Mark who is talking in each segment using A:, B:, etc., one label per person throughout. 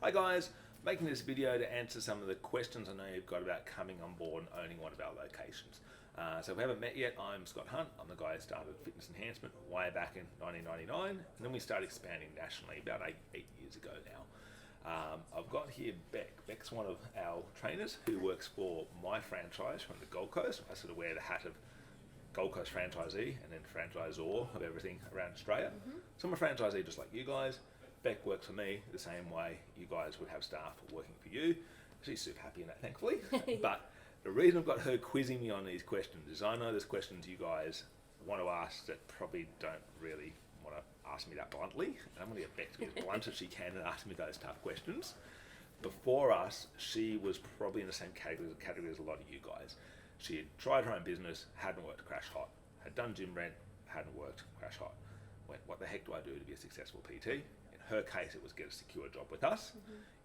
A: Hi guys, making this video to answer some of the questions I know you've got about coming on board and owning one of our locations. So if we haven't met yet, I'm Scott Hunt. I'm the guy who started Fitness Enhancement way back in 1999, and then we started expanding nationally about eight years ago now. I've got here Beck. Beck's one of our trainers who works for my franchise from the Gold Coast. I sort of wear the hat of Gold Coast franchisee and then franchisor of everything around Australia. So I'm a franchisee just like you guys. Beck works for me the same way you guys would have staff working for you. She's super happy in that, thankfully. But the reason I've got her quizzing me on these questions is I know there's questions you guys want to ask that probably don't really want to ask me that bluntly. And I'm going to get Beck to be as blunt as she can and ask me those tough questions. Before us, she was probably in the same category as a lot of you guys. She had tried her own business, hadn't worked, crash hot. Had done gym rent, hadn't worked, crash hot. Went, what the heck do I do to be a successful PT? In her case, it was get a secure job with us.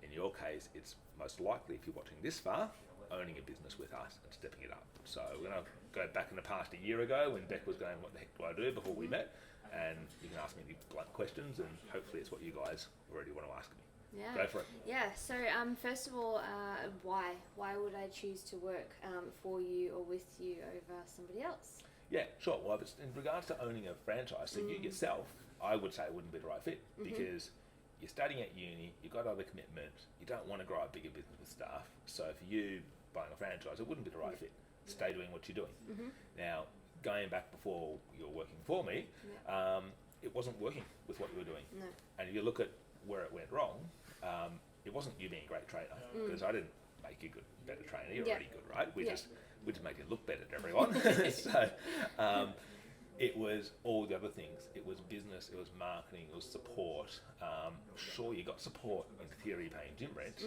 A: In your case, it's most likely, if you're watching this far, owning a business with us and stepping it up. So we're going to go back in the past a year ago when Beck was going, what the heck do I do, before we met? And you can ask me any blunt questions, and hopefully it's what you guys already want to ask me.
B: Yeah.
A: Go for it.
B: Yeah. So first of all, why would I choose to work for you or with you over somebody else?
A: Yeah, sure. Well, if it's in regards to owning a franchise, so you yourself, I would say it wouldn't be the right fit because you're studying at uni, you've got other commitments, you don't want to grow a bigger business with staff. So for you buying a franchise, it wouldn't be the right fit. Stay doing what you're doing. Now, going back before you were working for me, it wasn't working with what you were doing.
B: No.
A: And if you look at where it went wrong, it wasn't you being a great trainer, because I didn't make you a better trainer. You're already good, right? We just made you look better to everyone. So it was all the other things. It was business, it was marketing, it was support. Sure, you got support in theory paying gym rent,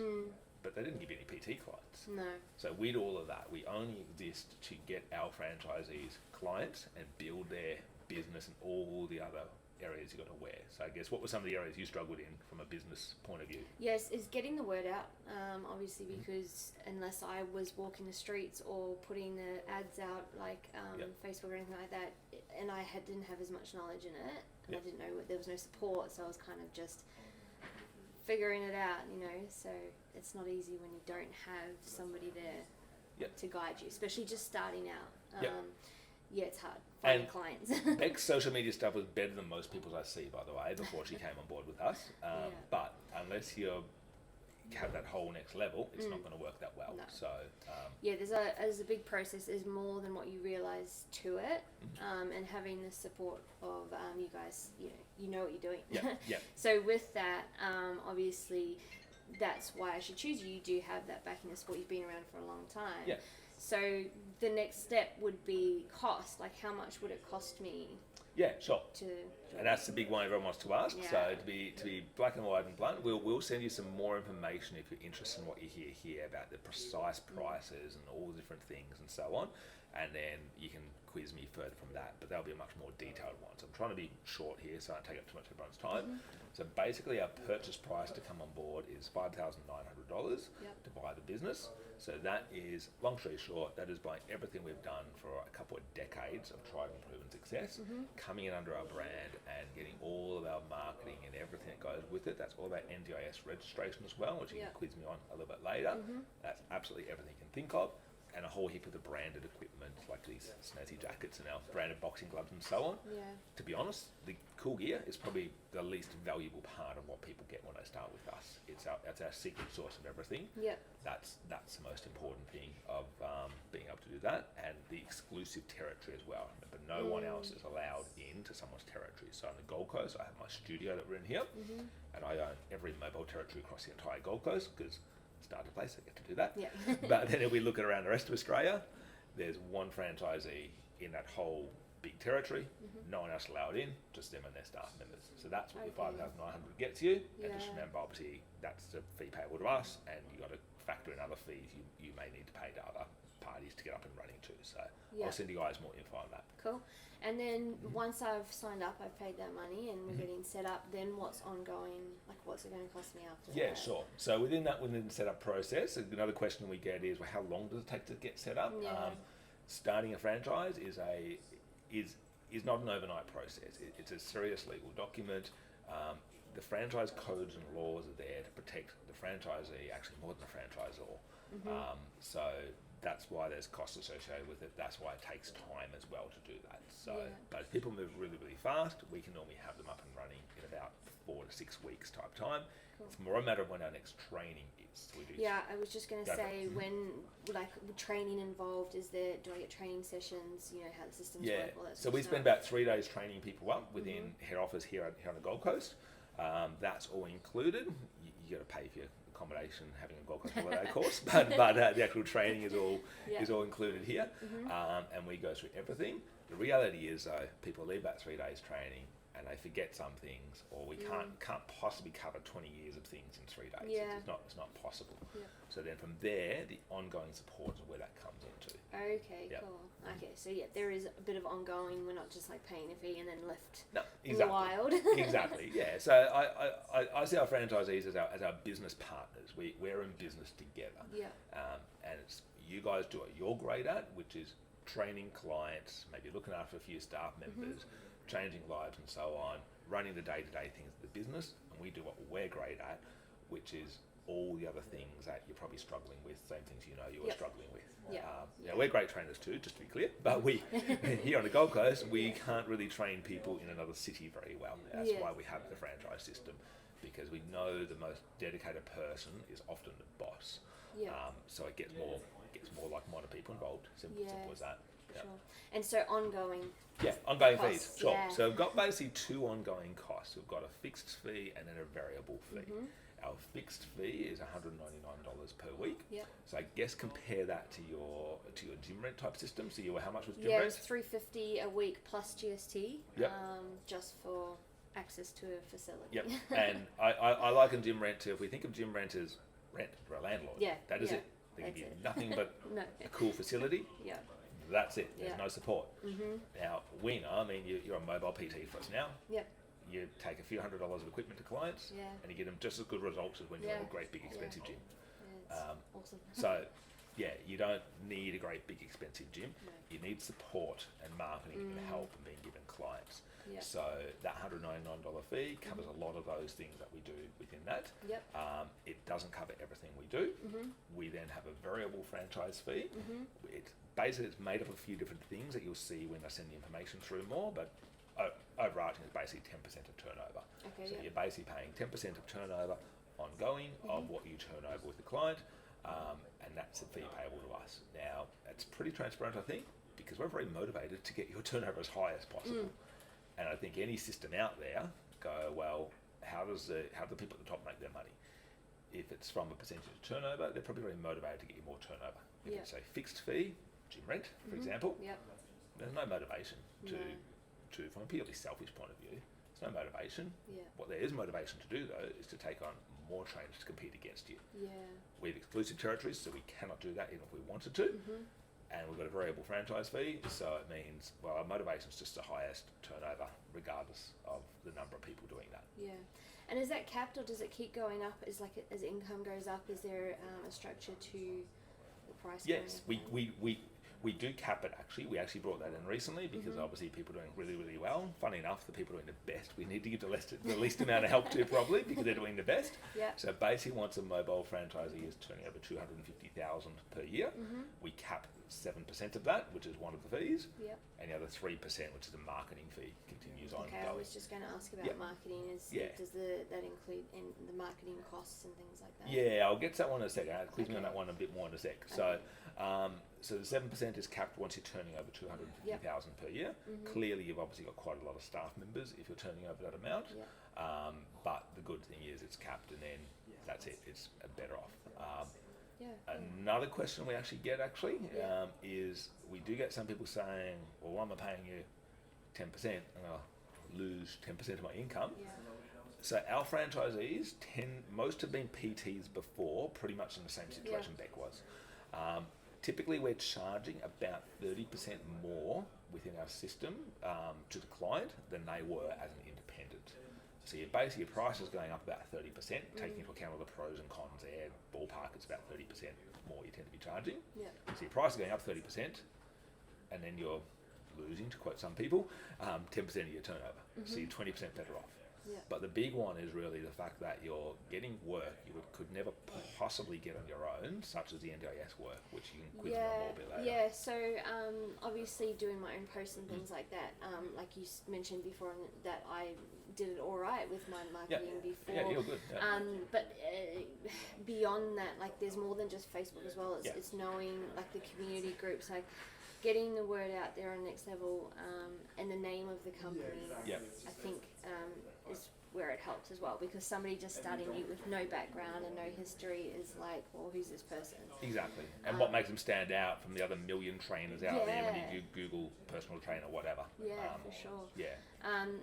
A: but they didn't give you any PT clients.
B: No.
A: So with all of that, we only exist to get our franchisees clients and build their business and all the other areas you got to wear. So I guess what were some of the areas you struggled in from a business point of view?
B: Yes, is getting the word out. Obviously, because unless I was walking the streets or putting the ads out like Facebook or anything like that, and I didn't have as much knowledge in it, and I didn't know there was no support, so I was kind of just figuring it out, you know. So it's not easy when you don't have somebody there to guide you, especially just starting out. Yeah, it's hard finding clients.
A: Beck's social media stuff was better than most people's I see, by the way, before she came on board with us. But unless you have that whole next level, it's not going to work that well.
B: No.
A: So
B: yeah, there's a big process. There's more than what you realise to it, and having the support of you guys, you know what you're doing. So with that, obviously, that's why I should choose you. You do have that backing of support. You've been around for a long time.
A: Yeah.
B: So the next step would be cost. Like, how much would it cost me?
A: Yeah, sure.
B: And
A: that's the big one everyone wants to ask.
B: Yeah.
A: So to be black and white and blunt, we'll send you some more information if you're interested in what you hear here about the precise prices and all the different things and so on. And then you can quiz me further from that, but there'll be a much more detailed one. So I'm trying to be short here so I don't take up too much of everyone's time. So basically our purchase price to come on board is $5,900 to buy the business. So that is, long story short, that is buying everything we've done for a couple of decades of tried and proven success, coming in under our brand and getting all of our marketing and everything that goes with it. That's all about NDIS registration as well, which you can quiz me on a little bit later. That's absolutely everything you can think of. And a whole heap of the branded equipment, like these snazzy jackets and our branded boxing gloves and so on.
B: Yeah.
A: To be honest, the cool gear is probably the least valuable part of what people get when they start with us. That's our secret source of everything.
B: Yeah.
A: That's the most important thing of being able to do that, and the exclusive territory as well. Remember, no one else is allowed into someone's territory. So on the Gold Coast, I have my studio that we're in here, and I own every mobile territory across the entire Gold Coast because start a place, I get to do that.
B: Yeah.
A: But then if we look at around the rest of Australia, there's one franchisee in that whole big territory, no one else allowed in, just them and their staff members. So that's what your $5,900 gets you. And just remember, obviously, that's the fee payable to us, and you got to factor in other fees you may need to pay to other parties to get up and running too. So I'll send you guys more info on that.
B: Cool. And then once I've signed up, I've paid that money and we're getting set up, then what's ongoing? Like, what's it going to cost me after that?
A: Yeah, sure. So within the setup process, another question we get is, well, how long does it take to get set up?
B: Yeah.
A: Starting a franchise is not an overnight process. It's a serious legal document. The franchise codes and laws are there to protect the franchisee, actually more than a franchisor. So that's why there's costs associated with it. That's why it takes time as well to do that. So, but if people move really, really fast, we can normally have them up and running in about 4 to 6 weeks type time.
B: Cool.
A: It's more a matter of when our next training is. We do
B: I was just going to say, when, like, training involved, do I get training sessions, you know, how the systems work, all that
A: so
B: sort
A: we
B: of
A: spend
B: stuff?
A: about 3 days training people up within head office here on the Gold Coast. That's all included. You got to pay for your accommodation, having a Gold Coast holiday course, but the actual training is all included here, and we go through everything. The reality is, though, people leave that 3 days training and they forget some things, or we can't possibly cover 20 years of things in 3 days. It's not possible. So then from there, the ongoing support is where that comes into.
B: Okay, cool. Okay, so there is a bit of ongoing. We're not just like paying a fee and then left in
A: Exactly.
B: the wild.
A: Exactly, yeah. So I see our franchisees as our business partners. We're in business together. And it's, you guys do what you're great at, which is training clients, maybe looking after a few staff members, changing lives and so on, running the day-to-day things of the business, and we do what we're great at, which is all the other things that you're probably struggling with, same things you are struggling with. We're great trainers too, just to be clear, but we here on the Gold Coast, we can't really train people in another city very well. That's why we have the franchise system, because we know the most dedicated person is often the boss. So it gets more like-minded people involved. Simple as that.
B: Sure. And so ongoing.
A: Ongoing
B: costs,
A: fees. Sure. So we've got basically 2 ongoing costs. We've got a fixed fee and then a variable fee. Our fixed fee is $199 per week. So I guess compare that to your gym rent type system. So how much was gym rent?
B: It's $350 a week plus GST. Just for access to a facility.
A: And I liken gym rent to, if we think of gym rent as rent for a landlord. That is it. They give you nothing but a cool facility. That's it. There's no support. Now, you're a mobile PT for us now. You take a few $100s of equipment to clients, and you get them just as good results as when you're in a great big expensive gym.
B: Awesome.
A: So, you don't need a great big expensive gym. You need support and marketing and help and being given clients. So that $199 fee covers a lot of those things that we do within that. It doesn't cover everything we do. We then have a variable franchise fee. It's made up of a few different things that you'll see when I send the information through more, but overarching is basically 10% of turnover. So you're basically paying 10% of turnover ongoing of what you turn over with the client, and that's the fee payable to us. Now, it's pretty transparent, I think, because we're very motivated to get your turnover as high as possible. And I think any system out there go, well, how do the people at the top make their money? If it's from a percentage of turnover, they're probably very motivated to get you more turnover. If it's a fixed fee, gym rent, for example, there's no motivation to, from a purely selfish point of view, there's no motivation. What there is motivation to do, though, is to take on more trainers to compete against you. We have exclusive territories, so we cannot do that even if we wanted to. And we've got a variable franchise fee, so it means, our motivation is just the highest turnover, regardless of the number of people doing that.
B: And is that capped, or does it keep going up? As income goes up, is there a structure to the price?
A: Yes, we do cap it actually. We actually brought that in recently because obviously people are doing really, really well. Funny enough, the people doing the best, we need to give the least amount of help to probably because they're doing the best. So basically once a mobile franchisee is turning over $250,000 per year, we cap 7% of that, which is one of the fees, and the other 3%, which is a marketing fee, continues on.
B: I was just going to ask about marketing. Does that include in the marketing costs and things like that?
A: I'll get to that one in a second. I'll quiz me on that one a bit more in a sec. So the 7% is capped once you're turning over $250,000 per year. Clearly, you've obviously got quite a lot of staff members if you're turning over that amount. But the good thing is it's capped, and then that's it. It's better off. Another question we actually get is we do get some people saying, well, why am I paying you 10% and I'll lose 10% of my income? So our franchisees most have been PTs before, pretty much in the same situation Beck was. Typically we're charging about 30% more within our system to the client than they were as an independent. So basically your price is going up about 30%, taking into account all the pros and cons there. Ballpark, it's about 30% more you tend to be charging. So your price is going up 30%, and then you're losing, to quote some people, 10% of your turnover. So you're 20% better off.
B: Yeah.
A: But the big one is really the fact that you're getting work you could never possibly get on your own, such as the NDIS work, which you can quiz me on more a bit later.
B: Yeah, so obviously doing my own posts and things like that, like you mentioned before, that I did it all right with my marketing before.
A: Yeah, you're good. Yeah.
B: But beyond that, like there's more than just Facebook as well. It's knowing like the community groups, like getting the word out there on Next Level, and the name of the company. I think is where it helps as well, because somebody just starting you with no background and no history is like, well, who's this person?
A: Exactly. And what makes them stand out from the other million trainers out there when you Google personal trainer, whatever.
B: Yeah, for sure.
A: Yeah.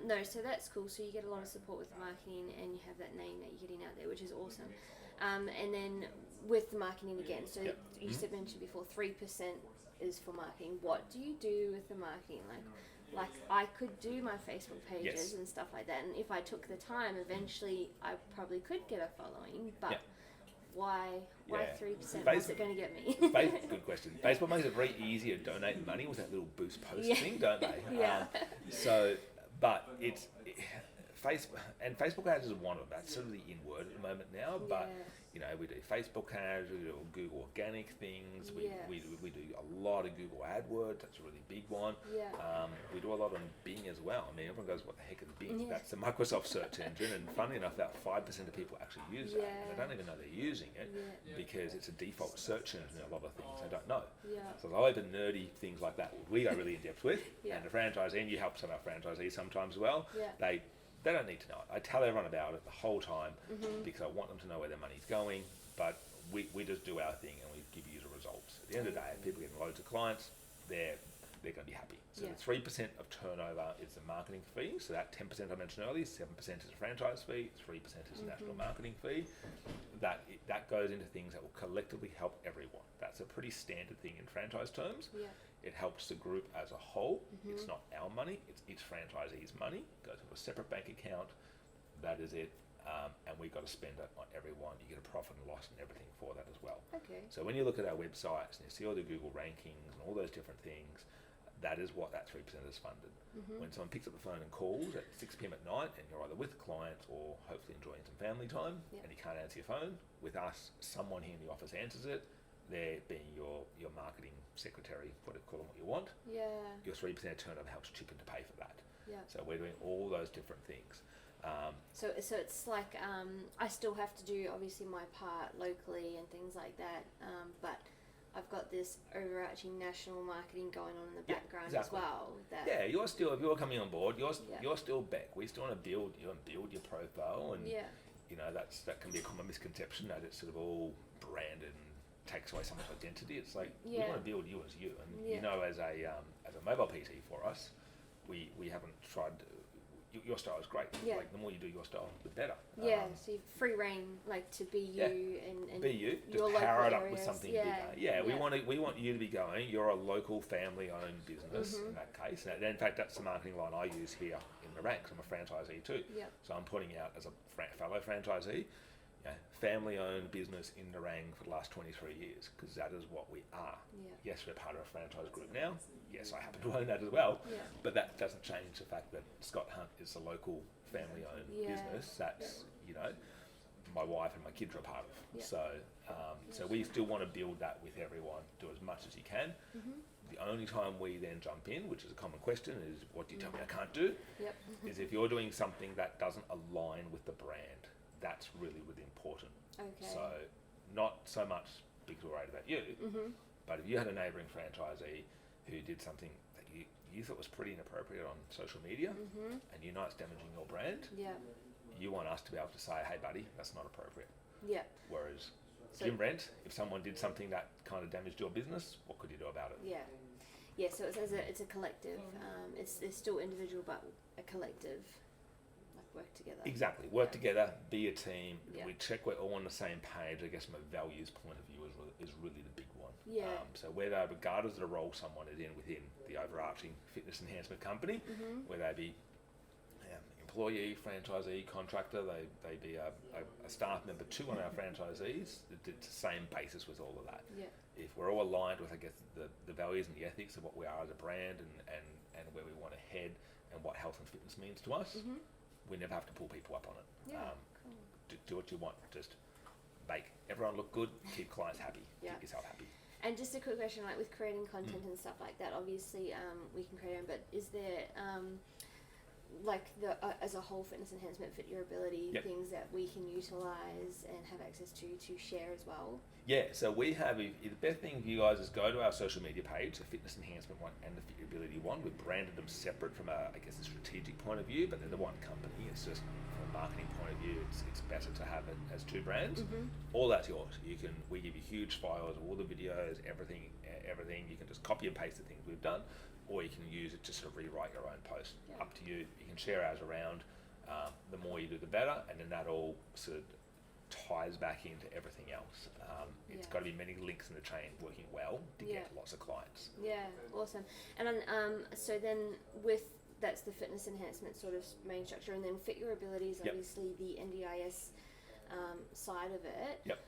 B: No, so that's cool. So you get a lot of support with the marketing, and you have that name that you're getting out there, which is awesome. And then with the marketing again, so you mentioned before, 3% is for marketing. What do you do with the marketing? Like I could do my Facebook pages and stuff like that, and if I took the time, eventually I probably could get a following, but why 3%? What's it going to get me?
A: Good question. Facebook makes it very easy to donate money with that little boost post thing, don't they? But it's Facebook ads is one of them. That's sort of the in word at the moment now, but you know, we do Facebook ads, we do Google organic things, we do a lot of Google AdWords, that's a really big one. We do a lot on Bing as well. I mean, everyone goes, what the heck is Bing? That's the Microsoft search engine, and funnily enough, about 5% of people actually use that, and they don't even know they're using it because it's a default search engine in a lot of things they don't know. So a lot of the nerdy things like that we go really in depth with, and the franchisee, and you help some of our franchisees sometimes as well, they don't need to know it. I tell everyone about it the whole time because I want them to know where their money's going, but we just do our thing and we give you the results. At the end of the day, if people get loads of clients, they're going to be happy. So the 3% of turnover is the marketing fee. So that 10% I mentioned earlier, 7% is a franchise fee, 3% is a national marketing fee. That goes into things that will collectively help everyone. That's a pretty standard thing in franchise terms. It helps the group as a whole. It's not our money, it's each franchisee's money. It goes into a separate bank account. That is it. And we've got to spend it on everyone. You get a profit and loss and everything for that as well. So when you look at our websites and you see all the Google rankings and all those different things, that is what that 3% is funded. When someone picks up the phone and calls at 6 p.m. at night and you're either with clients or hopefully enjoying some family time and you can't answer your phone, with us, someone here in the office answers it. They're being your marketing secretary, call them what you want. Your 3% turnover helps chip in to pay for that. So we're doing all those different things.
B: So it's like I still have to do obviously my part locally and things like that, but I've got this overarching national marketing going on in the background as well.
A: You're still, if you're coming on board, you're still Beck. We still want to build your profile, and you know that can be a common misconception that it's sort of all branded and takes away someone's identity. It's like we want to build you as you, and you know, as a mobile PT for us, we haven't tried. Your style is great. Like the more you do your style, the better.
B: So you free reign, like to be you and
A: be you. Just power it up with something bigger. We want you to be going. You're a local family-owned business in that case. And in fact, that's the marketing line I use here in the ranks. I'm a franchisee too. So I'm putting out as a fellow franchisee, family-owned business in Nerang for the last 23 years, because that is what we are. Yes, we're part of a franchise group now. Yes, I happen to own that as well. But that doesn't change the fact that Scott Hunt is a local family-owned business. That's, you know, my wife and my kids are a part of. So we still want to build that with everyone. Do as much as you can. The only time we then jump in, which is a common question, is what do you tell me I can't do? Is if you're doing something that doesn't align with the brand. That's really, really important. So not so much because we're worried about you, but if you had a neighbouring franchisee who did something that you thought was pretty inappropriate on social media, and you know it's damaging your brand, you want us to be able to say, hey buddy, that's not appropriate. Whereas Jim Rent, if someone did something that kind of damaged your business, what could you do about it?
B: So it's a collective. It's still individual, but a collective. Work together.
A: Exactly. Work together, be a team. We check we're all on the same page. I guess from a values point of view is really the big one. So whether, regardless of the role someone is in within the overarching fitness enhancement company, whether they be employee, franchisee, contractor, they be a staff member to one of our franchisees, it's the same basis with all of that. If we're all aligned with, I guess, the values and the ethics of what we are as a brand and where we want to head and what health and fitness means to us, we never have to pull people up on it.
B: Yeah, cool.
A: Do what you want. Just make everyone look good, keep clients happy,
B: Yeah.
A: keep yourself happy.
B: And just a quick question, like with creating content and stuff like that, obviously we can create them, but is there like as a whole fitness enhancement, fit your ability,
A: Yep.
B: things that we can utilize and have access to share as well?
A: Yeah, so we have, the best thing for you guys is go to our social media page, the fitness enhancement one and the fit your ability one. We've branded them separate from a strategic point of view, but they're the one company. It's just from a marketing point of view, it's better to have it as two brands. All that's yours. We give you huge files of all the videos, everything. You can just copy and paste the things we've done, or you can use it to sort of rewrite your own post.
B: Yeah.
A: Up to you. You can share ours around. The more you do, the better, and then that all sort of ties back into everything else. It's
B: Yeah.
A: got to be many links in the chain working well to
B: Yeah.
A: get lots of clients.
B: Yeah, awesome. And so then that's the fitness enhancement sort of main structure, and then fit your ability is
A: Yep.
B: obviously the NDIS side of it.
A: Yep.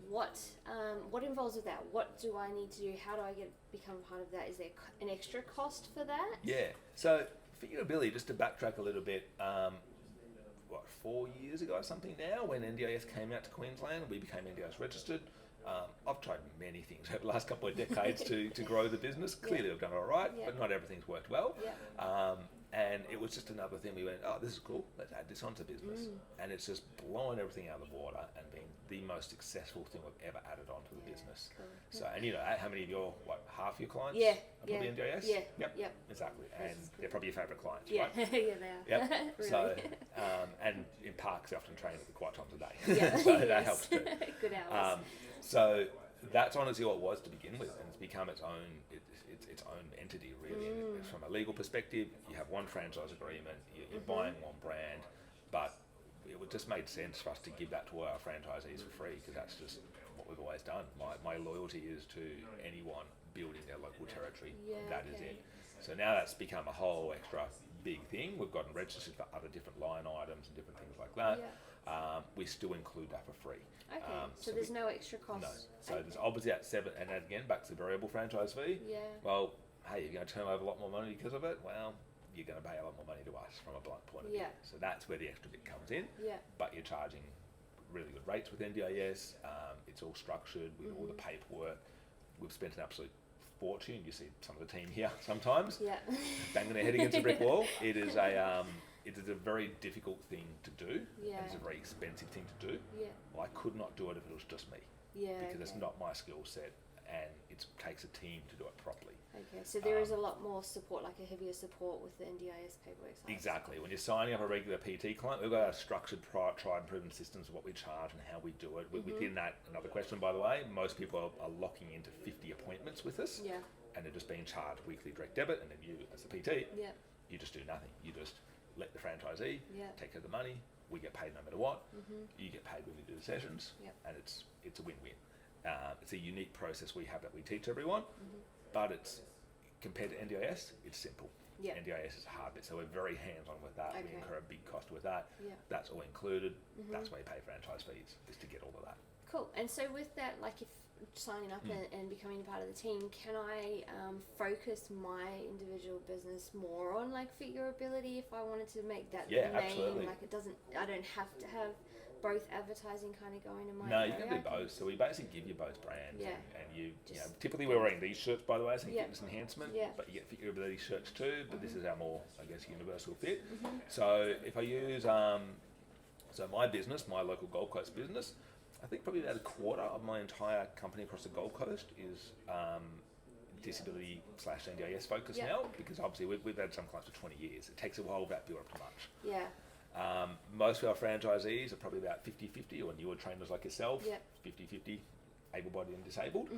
B: What involves with that? What do I need to do? How do I become part of that? Is there an extra cost for that?
A: Yeah. So fit your ability, just to backtrack a little bit. 4 years ago or something now, when NDIS came out to Queensland, we became NDIS registered. I've tried many things over the last couple of decades to grow the business. Clearly, I've done all right,
B: Yeah.
A: but not everything's worked well.
B: Yeah.
A: And it was just another thing. We went, oh, this is cool. Let's add this onto business. And it's just blowing everything out of the water and being the most successful thing we've ever added onto the business.
B: Cool.
A: So, and how many of your, half your clients
B: Yeah,
A: are probably NDIS?
B: Yeah. Yep.
A: Exactly. And
B: That's
A: they're probably your favourite clients,
B: Yeah.
A: right?
B: Yeah, they are.
A: Yep.
B: Really.
A: So, and in parks, they often train at the quiet times of day.
B: Yeah.
A: So that
B: Yes.
A: helps too.
B: Good hours.
A: So that's honestly what it was to begin with, and it's become its own entity, really. And from a legal perspective, you have one franchise agreement, you're buying one brand, but it would just made sense for us to give that to our franchisees for free, because that's just what we've always done. My loyalty is to anyone building their local territory.
B: Yeah,
A: That is
B: okay.
A: it. So now that's become a whole extra big thing. We've gotten registered for other different line items and different things like that.
B: Yeah.
A: We still include that for free.
B: Okay. So there's no extra cost.
A: No. So
B: Okay.
A: there's obviously that and again, back to the variable franchise fee.
B: Yeah.
A: Well, hey, you're going to turn over a lot more money because of it. Well, you're going to pay a lot more money to us from a blunt point of view.
B: Yeah.
A: So that's where the extra bit comes in.
B: Yeah.
A: But you're charging really good rates with NDIS. It's all structured with all the paperwork. We've spent an absolute fortune. You see some of the team here sometimes
B: Yeah.
A: banging their head against a brick wall. It is a very difficult thing to do.
B: Yeah.
A: And it's a very expensive thing to do.
B: Yeah.
A: Well, I could not do it if it was just me,
B: Yeah.
A: because it's
B: okay.
A: not my skill set, and it takes a team to do it properly.
B: Okay, so there is a lot more support, like a heavier support with the NDIS paperwork side.
A: Exactly. When you're signing up a regular PT client, we've got our structured, tried and proven systems of what we charge and how we do it. Within that, another question, by the way, most people are locking into 50 appointments with us,
B: Yeah.
A: and they're just being charged weekly direct debit, and then you, as the PT,
B: Yeah.
A: you just do nothing. You just let the franchisee
B: Yeah.
A: take care of the money. We get paid no matter what. You get paid when we do the sessions,
B: Yep.
A: and it's a win-win. It's a unique process we have that we teach everyone, but it's compared to NDIS, it's simple.
B: Yeah.
A: NDIS is a hard bit, so we're very hands-on with that. We
B: Okay.
A: incur a big cost with that.
B: Yeah.
A: That's all included. That's why you pay franchise fees, is to get all of that.
B: Cool. And so with that, like if signing up and becoming part of the team, can I focus my individual business more on like fit your ability if I wanted to make that
A: Yeah,
B: the main?
A: absolutely.
B: Like I don't have to have both advertising kind of going in my
A: No,
B: area.
A: you can do both. So we basically give you both brands,
B: Yeah.
A: and you know,
B: Just-
A: typically we're wearing these shirts, by the way, saying
B: Yeah.
A: fitness enhancement,
B: Yeah.
A: but you get fit your ability shirts too. But this is our more, I guess, universal fit. So if I use, so my business, my local Gold Coast business, I think probably about a quarter of my entire company across the Gold Coast is disability/NDIS focused
B: Yeah.
A: now, because obviously we've had some clients for 20 years. It takes a while for that to build up to much.
B: Yeah.
A: Most of our franchisees are probably about 50-50, or newer trainers like yourself,
B: Yep.
A: 50-50 able-bodied and disabled.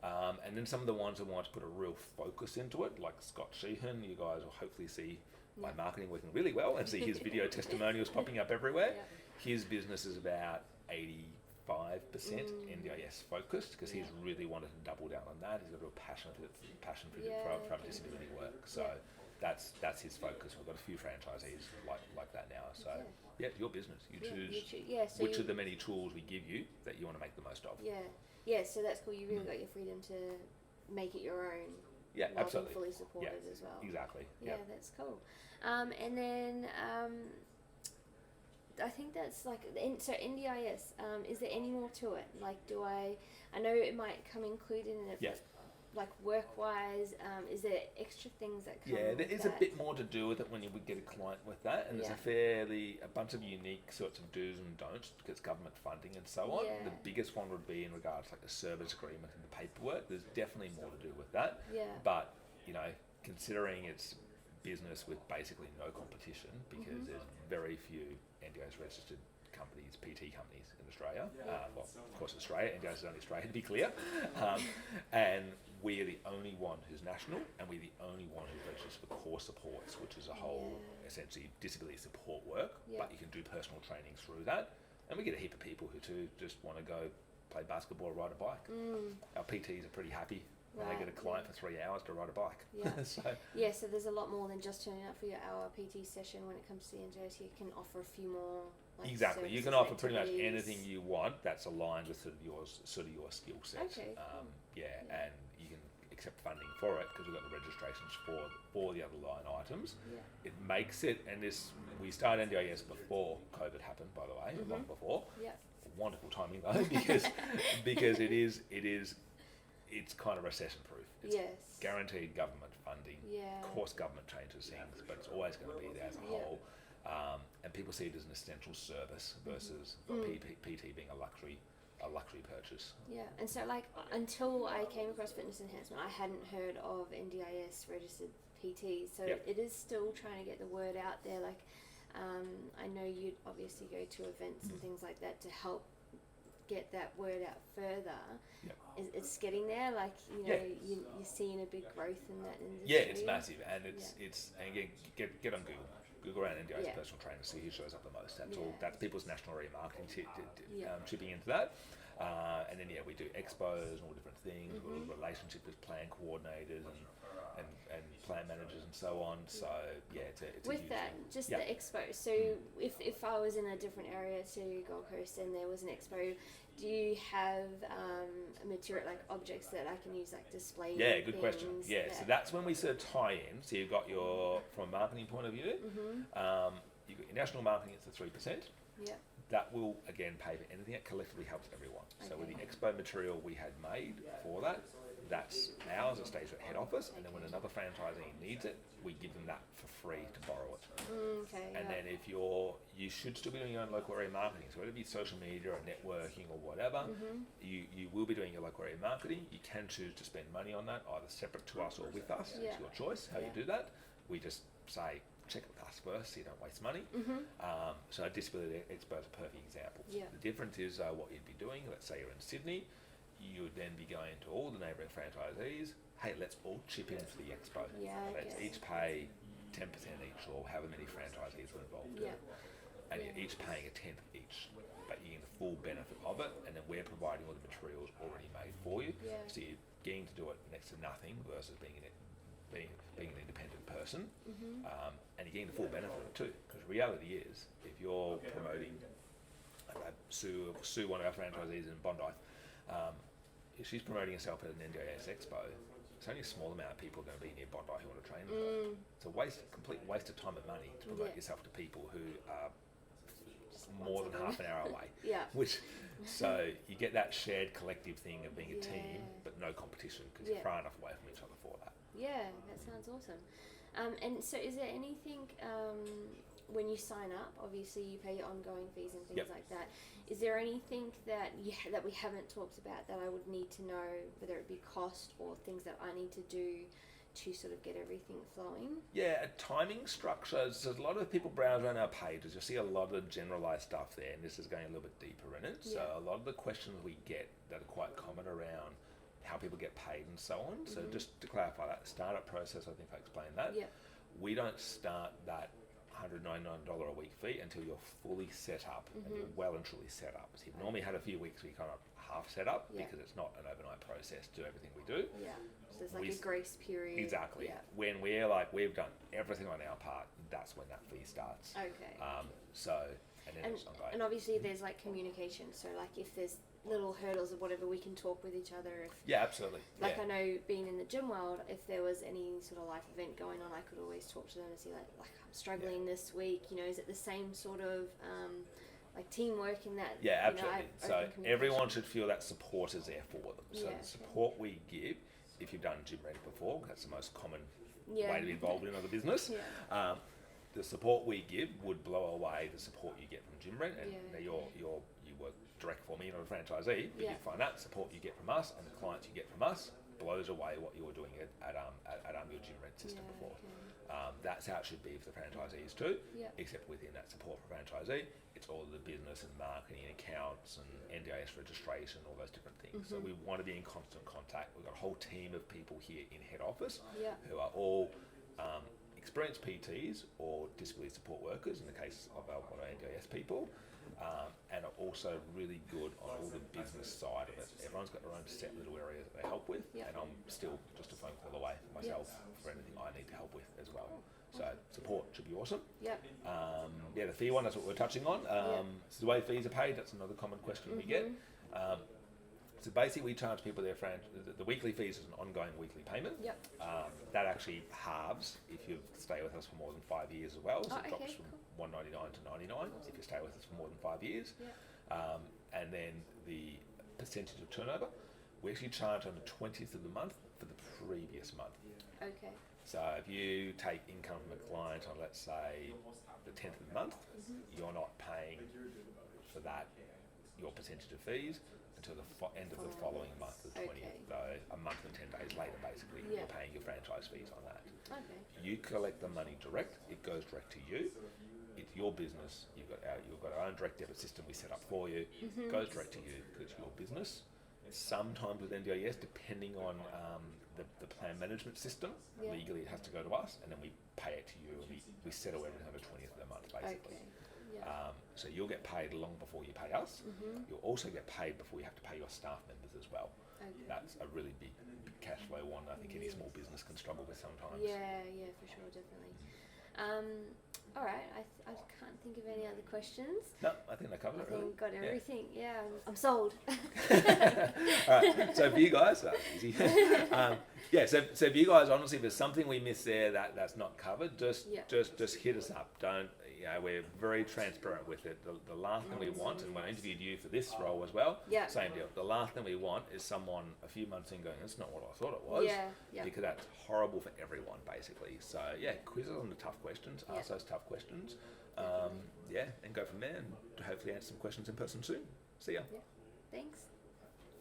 A: And then some of the ones that want to put a real focus into it, like 𝗙𝗏, you guys will hopefully see my marketing working really well and see his video testimonials popping up everywhere.
B: Yep.
A: His business is about 85% NDIS focused, because he's really wanted to double down on that. He's got a real passion for disability work. So that's his focus. We've got a few franchisees like that now. So yeah, it's your business. You choose
B: So
A: which of the many tools we give you that you want to make the most of.
B: Yeah, so that's cool. You really got your freedom to make it your own.
A: Yeah,
B: while
A: absolutely.
B: being fully supported as well.
A: Exactly.
B: Yeah, that's cool. And then I think that's like so NDIS. Is there any more to it? Like, I know it might come included in it.
A: Yeah.
B: But like work-wise, is there extra things that come?
A: Yeah, there
B: with
A: is
B: that?
A: a bit more to do with it when you would get a client with that, and there's a bunch of unique sorts of do's and don'ts because government funding and so on.
B: Yeah.
A: The biggest one would be in regards to like the service agreement and the paperwork. There's definitely more to do with that.
B: Yeah.
A: But considering it's business with basically no competition, because there's very few NDIS registered companies, PT companies in Australia. Well, of course, Australia. NDIS is only Australia, to be clear. And we're the only one who's national, and we're the only one who registers for core supports, which is a whole, essentially, disability support work, but you can do personal training through that. And we get a heap of people who just want to go play basketball or ride a bike. Our PTs are pretty happy when they get a client for 3 hours to ride a bike.
B: Yeah. So there's a lot more than just turning up for your hour PT session when it comes to the NDIS. You can offer a few more. Like,
A: exactly, you can offer pretty much anything you want that's aligned with sort of your skill set.
B: Okay.
A: And you can accept funding for it because we've got the registrations for the other line items.
B: Yeah.
A: It makes it, and we started NDIS before COVID happened, by the way, long before.
B: Yeah.
A: Wonderful timing though, because it's kind of recession proof. It's guaranteed government funding. Of course, government changes things, but it's always going to be there as a whole. And people see it as an essential service versus PT being a luxury purchase.
B: Yeah, and so like until I came across Fitness Enhancement, I hadn't heard of NDIS registered PT. So it is still trying to get the word out there. Like, I know you'd obviously go to events and things like that to help get that word out further. It's getting there. Like you're seeing a big growth in that industry.
A: Yeah, it's massive, and it's and again, get on Google. Google around NDIS personal trainer, see who shows up the most. That's all. That's people's national remarketing chipping into that. And then we do expos and all different things. We've got relationships with plan coordinators and plan managers and so on. So it's a
B: with
A: huge
B: that,
A: thing.
B: just the expo. So if I was in a different area to Gold Coast and there was an expo, do you have material like objects that I can use, like display?
A: Yeah, good question. Yeah, so that's when we sort of tie in. So you've got from a marketing point of view, you've got your national marketing, it's the 3%.
B: Yeah.
A: That will again pay for anything that collectively helps everyone. So with the expo material we had made for that, that's ours. It stays at head office, and then when another franchisee needs it, we give them that for free to borrow it. And then if you should still be doing your own local area marketing. So whether it be social media or networking or whatever, you will be doing your local area marketing. You can choose to spend money on that, either separate to us or with us. It's your choice how you do that. We just say, check it with us first so you don't waste money. So a disability expo is a perfect example. The difference is what you'd be doing. Let's say you're in Sydney, you would then be going to all the neighbouring franchisees. Hey, let's all chip in for the expo. Let's each pay 10% each, or however many franchisees are involved. And you're each paying a tenth each, but you're getting the full benefit of it. And then we're providing all the materials already made for you. So you're getting to do it next to nothing versus being an independent person, and you're getting the full benefit of it too. Because the reality is, if you're promoting, Sue, one of our franchisees in Bondi, if she's promoting herself at an NDIS expo, it's only a small amount of people are going to be near Bondi who want to train with her. It's a complete waste of time and money to promote yourself to people who are more than half an hour away. So you get that shared collective thing of being a team, but no competition because you're far enough away from each other for that.
B: Yeah, that sounds awesome. And so is there anything, when you sign up, obviously you pay your ongoing fees and things like that. Is there anything that that we haven't talked about that I would need to know, whether it be cost or things that I need to do to sort of get everything flowing?
A: Yeah, timing structures. There's a lot of people browse around our pages. You'll see a lot of generalised stuff there, and this is going a little bit deeper in it. So a lot of the questions we get that are quite common around how people get paid and so on. So just to clarify that, the startup process, I think I explained that. We don't start that $199 a week fee until you're fully set up and you're well and truly set up. So you've normally had a few weeks where you kind of half set up because it's not an overnight process to do everything we do.
B: So there's like a grace period.
A: Exactly. When we're like, we've done everything on our part, that's when that fee starts. And then it's ongoing.
B: And obviously there's like communication. So like if there's little hurdles or whatever, we can talk with each other. If,
A: Yeah, absolutely.
B: like,
A: yeah.
B: I know being in the gym world, if there was any sort of life event going on, I could always talk to them and see like I'm struggling this week, you know, is it the same sort of like teamwork in that?
A: Yeah,
B: you know,
A: absolutely.
B: open
A: So
B: communication?
A: everyone should feel that support is there for them. So
B: Yeah,
A: the support we give, if you've done Gym Ready before, that's the most common
B: Yeah.
A: way to be involved in another business.
B: Yeah.
A: The support we give would blow away the support you get from Gym Ready. And
B: Yeah,
A: now you work direct for me, not a franchisee, but
B: Yeah.
A: you find that support you get from us and the clients you get from us blows away what you were doing at your Gym Ready system
B: Yeah,
A: before.
B: okay.
A: That's how it should be for the franchisees too,
B: Yeah.
A: except within that support for franchisee, it's all the business and marketing and accounts and NDIS registration, all those different things. So we want to be in constant contact. We've got a whole team of people here in head office
B: Yeah.
A: who are all experienced PTs or disability support workers in the case of one of our NDIS people, and are also really good on all the business side of it. Everyone's got their own set little areas that they help with,
B: Yeah.
A: and I'm still just a phone call away for myself for anything I need to help with as well. So support should be awesome.
B: Yep.
A: Yeah, the fee one, that's what we're touching on. So the way fees are paid, that's another common question we get. So basically we charge people the weekly fees is an ongoing weekly payment.
B: Yep.
A: That actually halves if you stay with us for more than 5 years as well. So
B: Oh,
A: it drops
B: okay,
A: from
B: cool.
A: $199 to $99 if you stay with us for more than 5 years.
B: Yeah.
A: And then the percentage of turnover, we actually charge on the 20th of the month for the previous month.
B: Okay.
A: So if you take income from a client on, let's say, the 10th of the month, you're not paying for that, your percentage of fees, until the end of the following month, the 20th.
B: Okay.
A: So a month and 10 days later, basically,
B: Yeah.
A: you're paying your franchise fees on that.
B: Okay.
A: You collect the money direct, it goes direct to you. It's your business, you've got our own direct debit system we set up for you, it goes direct to you because it's your business. Sometimes with NDIS, depending on the plan management system,
B: Yeah.
A: legally it has to go to us, and then we pay it to you, and we settle everything on the 20th of the month, basically.
B: Okay. Yeah.
A: So you'll get paid long before you pay us. You'll also get paid before you have to pay your staff members as well.
B: Okay.
A: That's a really big cash flow one I think any small business can struggle with sometimes.
B: Yeah, for sure, definitely. All right, I can't think of any other questions.
A: No, I think that covers
B: I
A: it, really.
B: think got
A: Yeah.
B: everything. Yeah, I'm sold.
A: Alright, so for you guys, that's easy. So for you guys, honestly, if there's something we missed there that's not covered, just hit us up. Don't, we're very transparent with it. The last thing we want, and when I interviewed you for this role as well,
B: Yeah.
A: same deal. The last thing we want is someone a few months in going, that's not what I thought it was.
B: Yeah.
A: Because that's horrible for everyone, basically. So quiz us on the tough questions, ask those tough questions, and go from there, and hopefully answer some questions in person soon. See ya.
B: Yeah. Thanks.